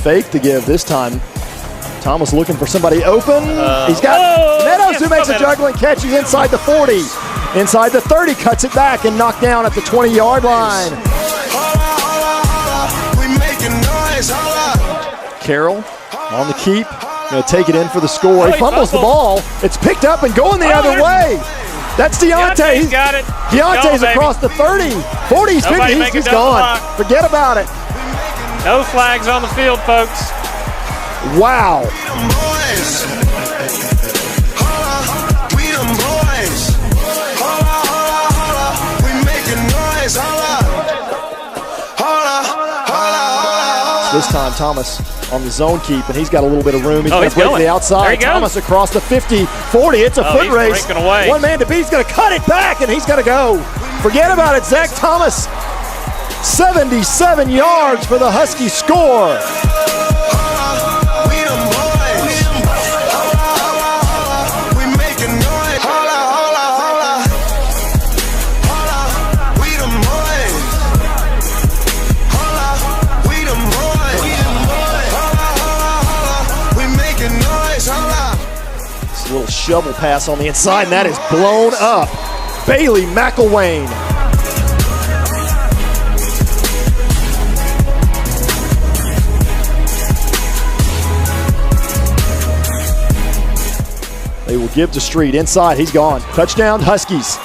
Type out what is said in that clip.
fake to give this time. Thomas looking for somebody open. He's got Meadows who makes a juggling catch. He's inside the 40. Inside the 30, cuts it back and knocked down at the 20-yard line. Carroll on the keep. Going to take it in for the score. He fumbles the ball. It's picked up and going the other way. That's Deontay. He's got it. Deontay's across the 30, 40, 50. He's gone. Forget about it. No flags on the field, folks. Wow. This time Thomas on the zone keep, and he's got a little bit of room. He's going to break to the outside. Thomas across the 50, 40. It's a foot race. Away. One man to beat. He's going to cut it back, and he's going to go. Forget about it. Zach Thomas, 77 yards for the Husky score. Little shovel pass on the inside, and that is blown up. Bailey McElwain. They will give to Street inside. He's gone. Touchdown, Huskies.